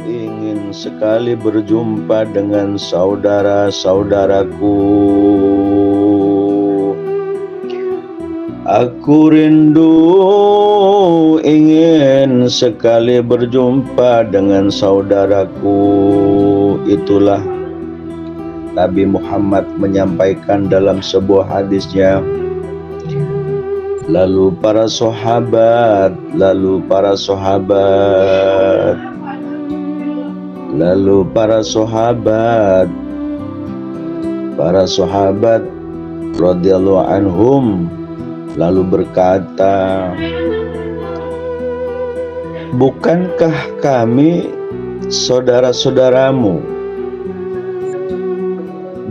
Ingin sekali berjumpa dengan saudara-saudaraku. Aku rindu ingin sekali berjumpa dengan saudaraku. Itulah Nabi Muhammad menyampaikan dalam sebuah hadisnya. Lalu para sahabat radhiyallahu anhum lalu berkata, bukankah kami saudara-saudaramu?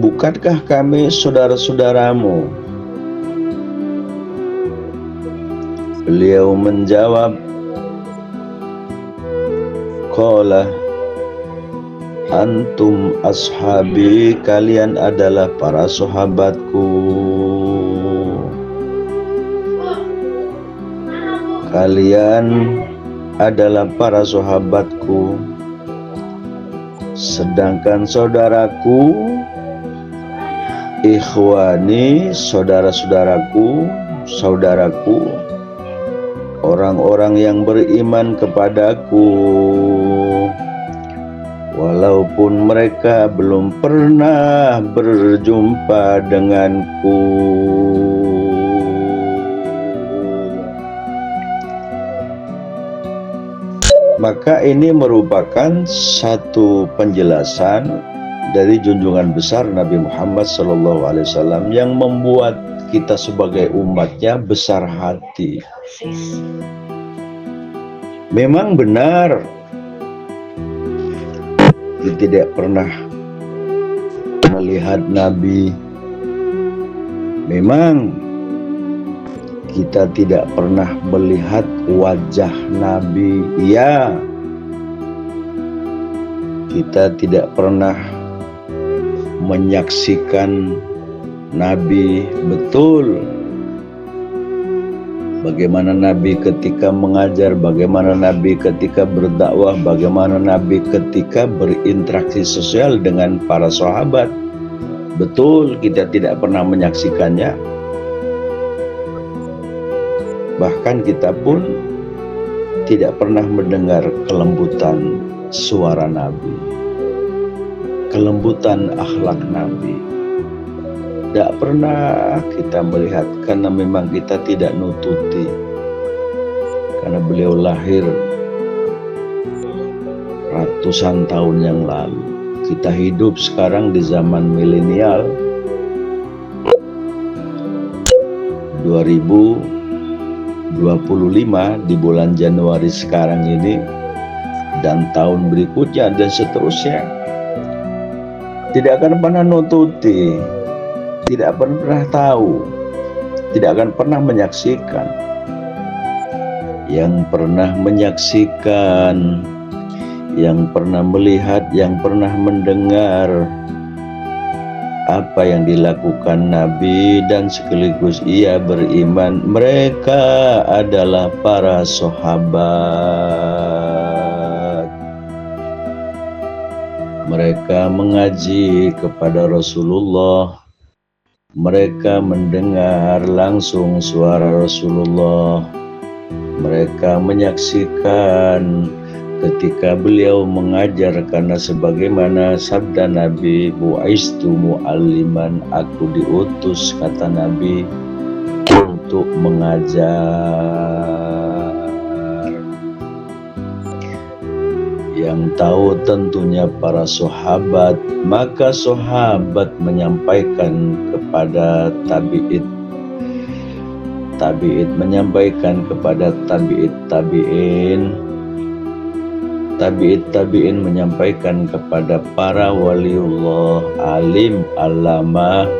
Bukankah kami saudara-saudaramu? Beliau menjawab, qala antum ashabi, kalian adalah para sahabatku. Kalian adalah para sahabatku. Sedangkan saudaraku, ikhwani, saudaraku, orang-orang yang beriman kepadaku, walaupun mereka belum pernah berjumpa denganku. Maka ini merupakan satu penjelasan dari junjungan besar Nabi Muhammad SAW yang membuat kita sebagai umatnya besar hati. Memang benar kita tidak pernah melihat Nabi. Memang kita tidak pernah melihat wajah Nabi. Ya, kita tidak pernah menyaksikan Nabi betul. Bagaimana Nabi ketika mengajar, bagaimana Nabi ketika berdakwah, bagaimana Nabi ketika berinteraksi sosial dengan para sahabat. Betul, kita tidak pernah menyaksikannya. Bahkan kita pun tidak pernah mendengar kelembutan suara Nabi, kelembutan akhlak Nabi. Tidak pernah kita melihat, karena memang kita tidak nututi. Karena beliau lahir ratusan tahun yang lalu. Kita hidup sekarang di zaman milenial 2025 di bulan Januari sekarang ini, dan tahun berikutnya dan seterusnya. Tidak akan pernah nututi, tidak akan pernah tahu, tidak akan pernah menyaksikan. Yang pernah menyaksikan, yang pernah melihat, yang pernah mendengar apa yang dilakukan Nabi, dan sekaligus ia beriman, mereka adalah para sahabat. Mereka mengaji kepada Rasulullah, mereka mendengar langsung suara Rasulullah, mereka menyaksikan ketika beliau mengajar, karena sebagaimana sabda Nabi, bu'istu mu'alliman, aku diutus, kata Nabi, untuk mengajar. Yang tahu tentunya para sahabat, maka sahabat menyampaikan kepada tabi'id, tabi'id menyampaikan kepada tabi'in, tabi'in menyampaikan kepada para waliullah alim alamah,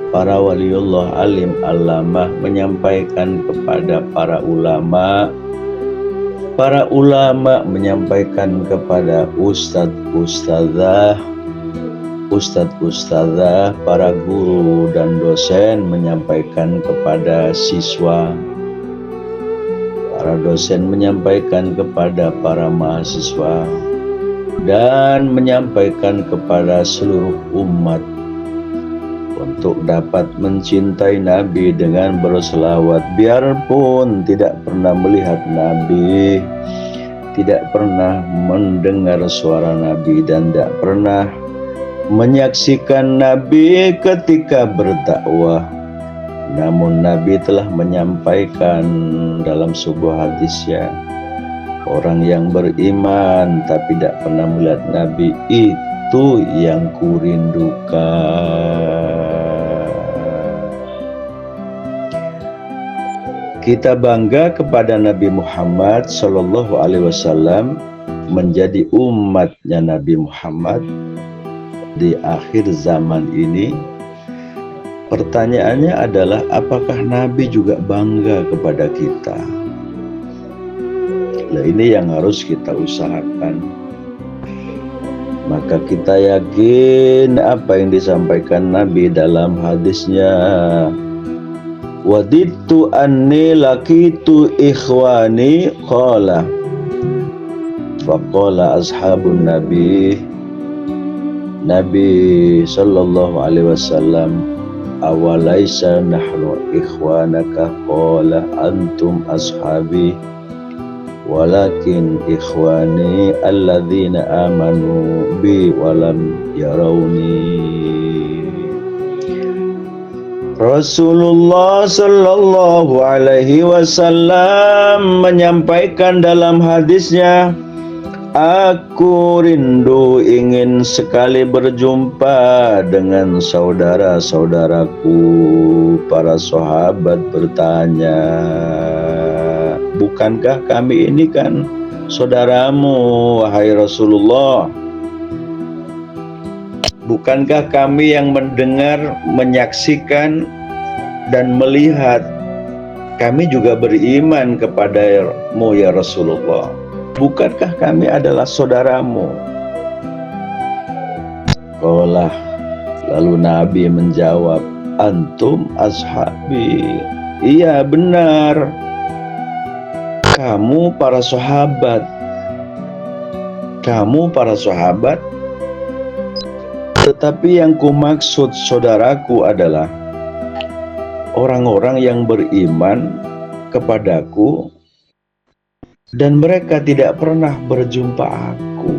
para waliullah alim alamah menyampaikan kepada para ulama menyampaikan kepada ustadz-ustadzah, para guru dan dosen menyampaikan kepada siswa. para dosen menyampaikan kepada para mahasiswa dan menyampaikan kepada seluruh umat untuk dapat mencintai Nabi dengan berselawat, biarpun tidak pernah melihat Nabi, tidak pernah mendengar suara Nabi, dan tidak pernah menyaksikan Nabi ketika berdakwah. Namun Nabi telah menyampaikan dalam sebuah hadisnya, orang yang beriman tapi tidak pernah melihat Nabi, itu yang kurindukan. Kita bangga kepada Nabi Muhammad Sallallahu Alaihi Wasallam, menjadi umatnya Nabi Muhammad di akhir zaman ini. Pertanyaannya adalah, apakah Nabi juga bangga kepada kita? Nah, ini yang harus kita usahakan. Maka kita yakin apa yang disampaikan Nabi dalam hadisnya, wadidtu anni lakitu ikhwani qala faqala ashabun Nabi sallallahu alaihi wasallam, awalaisa nahnu ikhwanaka qala antum ashabi walakin ikhwani alladzina amanu bi walam yarawni. Rasulullah Sallallahu Alaihi Wasallam menyampaikan dalam hadisnya, aku rindu ingin sekali berjumpa dengan saudara-saudaraku. Para sahabat bertanya, bukankah kami ini kan saudaramu, wahai Rasulullah? Bukankah kami yang mendengar, menyaksikan, dan melihat? Kami juga beriman kepadamu ya Rasulullah. Bukankah kami adalah saudaramu? Lalu Nabi menjawab, antum ashabi. Iya benar, kamu para sahabat. Kamu para sahabat. Tetapi yang kumaksud saudaraku adalah orang-orang yang beriman kepadaku dan mereka tidak pernah berjumpa aku.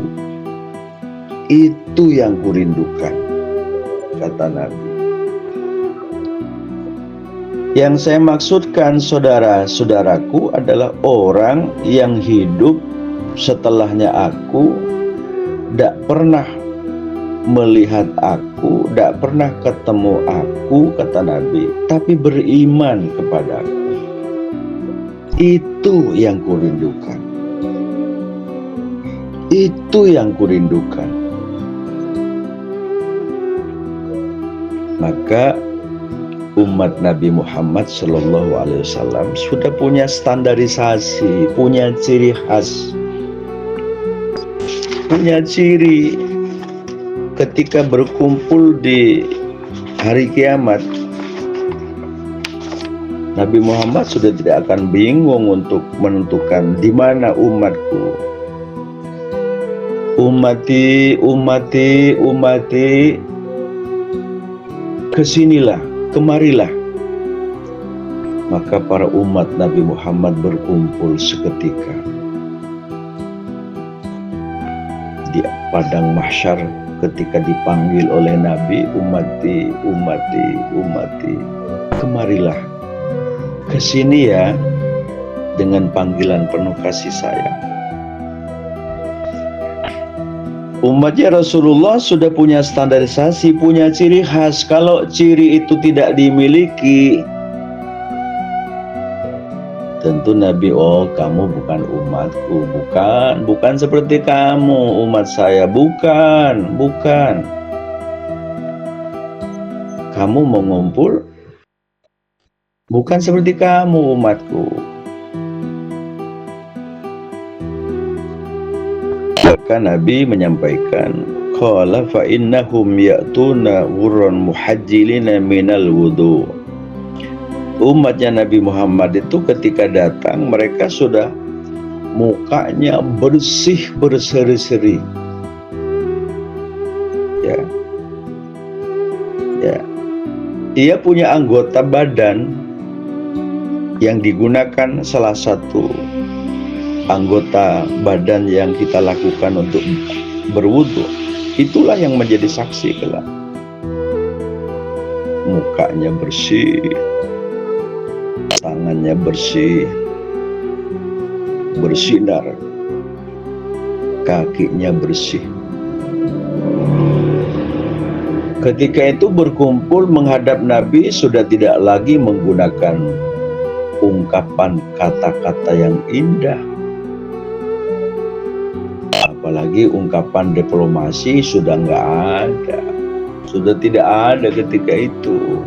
Itu yang kurindukan, kata Nabi. Yang saya maksudkan saudara-saudaraku adalah orang yang hidup setelahnya aku, tidak pernah melihat aku, tidak pernah ketemu aku, kata Nabi, tapi beriman kepadaku. Itu yang kurindukan. Itu yang kurindukan. Maka umat Nabi Muhammad Sallallahu Alaihi Wasallam sudah punya standarisasi, punya ciri khas, punya ciri. Ketika berkumpul di hari kiamat, Nabi Muhammad sudah tidak akan bingung untuk menentukan di mana umatku. Umati, umati, umati, kesinilah, kemarilah. Maka para umat Nabi Muhammad berkumpul seketika di padang mahsyar. Ketika dipanggil oleh Nabi, umati, umati, umati, kemarilah ke sini ya, dengan panggilan penuh kasih sayang. Umatnya Rasulullah sudah punya standarisasi, punya ciri khas. Kalau ciri itu tidak dimiliki, tentu Nabi, oh kamu bukan umatku, bukan seperti kamu umat saya, bukan. Kamu mau ngumpul, bukan seperti kamu umatku. Maka Nabi menyampaikan, qala fa innahum ya'tuna ghurran muhajjilina minal wudu umatnya Nabi Muhammad itu ketika datang mereka sudah mukanya bersih berseri-seri, ya. Ia punya anggota badan yang digunakan, salah satu anggota badan yang kita lakukan untuk berwudu, itulah yang menjadi saksi kelak. Mukanya bersih, tangannya bersih, bersinar, kakinya bersih. Ketika itu berkumpul menghadap Nabi sudah tidak lagi menggunakan ungkapan kata-kata yang indah, apalagi ungkapan diplomasi sudah nggak ada, sudah tidak ada ketika itu.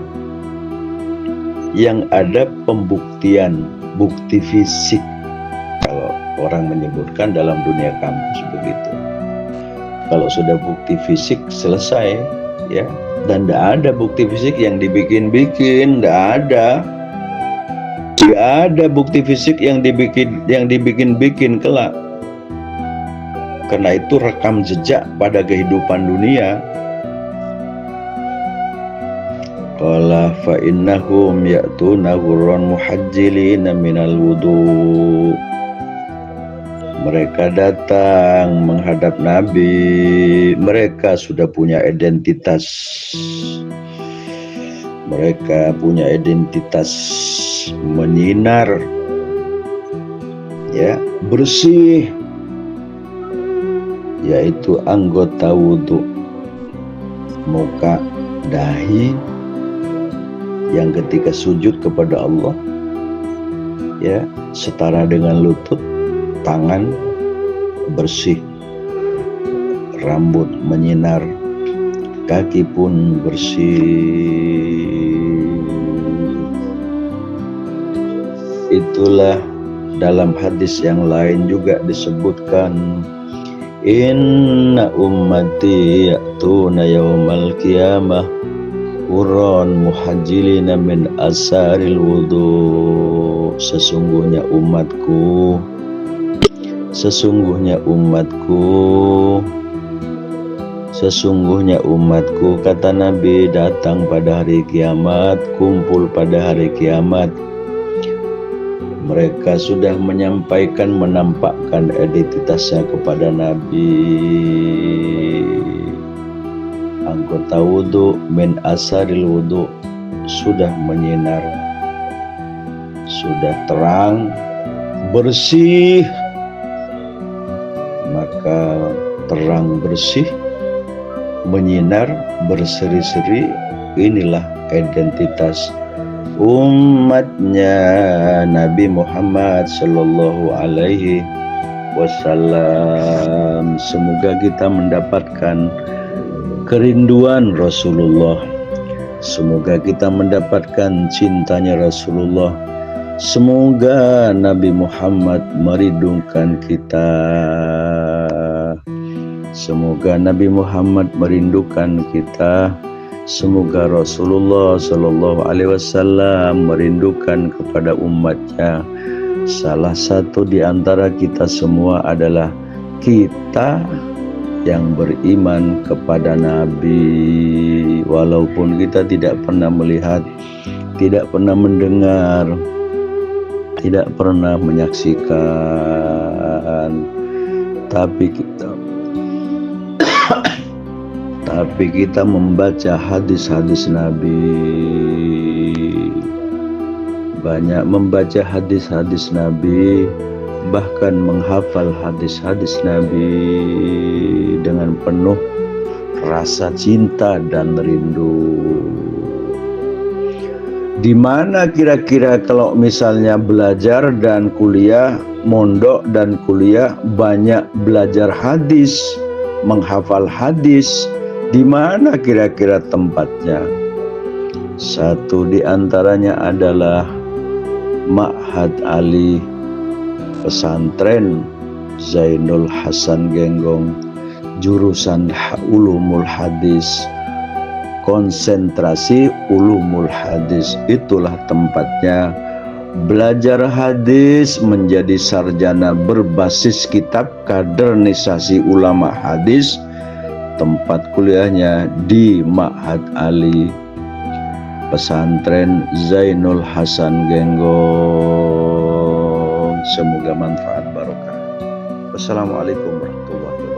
Yang ada pembuktian, bukti fisik, kalau orang menyebutkan dalam dunia kampus begitu. Kalau sudah bukti fisik selesai, ya, dan tidak ada bukti fisik yang dibikin-bikin, tidak ada bukti fisik yang dibikin-bikin kelak. Karena itu rekam jejak pada kehidupan dunia. Qala fa innahum ya'tuna ghurran muhajjilina minal wudu. Mereka datang menghadap Nabi, mereka sudah punya identitas. Mereka punya identitas menyinar, ya, bersih, yaitu anggota wudu, muka, dahi, yang ketika sujud kepada Allah, ya, setara dengan lutut, tangan bersih, rambut menyinar, kaki pun bersih. Itulah dalam hadis yang lain juga disebutkan, inna ummati ya'tuna yawmal qiyamah ghurran muhajjilina min asaril wudu. Sesungguhnya umatku, kata Nabi, datang pada hari kiamat, kumpul pada hari kiamat. Mereka sudah menyampaikan, menampakkan identitasnya kepada Nabi. Anggota wudu, min asaril wudu, sudah menyinar, sudah terang, bersih. Maka terang, bersih, menyinar, berseri-seri, inilah identitas umatnya Nabi Muhammad Sallallahu Alaihi Wasallam. Semoga kita mendapatkan kerinduan Rasulullah, semoga kita mendapatkan cintanya Rasulullah, semoga Nabi Muhammad merindukan kita. Semoga Nabi Muhammad merindukan kita. Semoga Rasulullah Sallallahu Alaihi Wasallam merindukan kepada umatnya. Salah satu di antara kita semua adalah kita yang beriman kepada Nabi. Walaupun kita tidak pernah melihat, tidak pernah mendengar, tidak pernah menyaksikan, tapi kita membaca hadis-hadis Nabi, banyak membaca hadis-hadis Nabi, bahkan menghafal hadis-hadis Nabi dengan penuh rasa cinta dan rindu. Di mana kira-kira kalau misalnya belajar dan kuliah, mondok dan kuliah, banyak belajar hadis, menghafal hadis, di mana kira-kira tempatnya? Satu di antaranya adalah Ma'had Ali, pesantren Zainul Hasan Genggong, jurusan Ulumul Hadis, konsentrasi ulumul hadis. Itulah tempatnya belajar hadis menjadi sarjana berbasis kitab, kadernisasi ulama hadis. Tempat kuliahnya di Ma'had Ali Pesantren Zainul Hasan Genggong. Semoga manfaat barokah. Wassalamualaikum warahmatullahi wabarakatuh.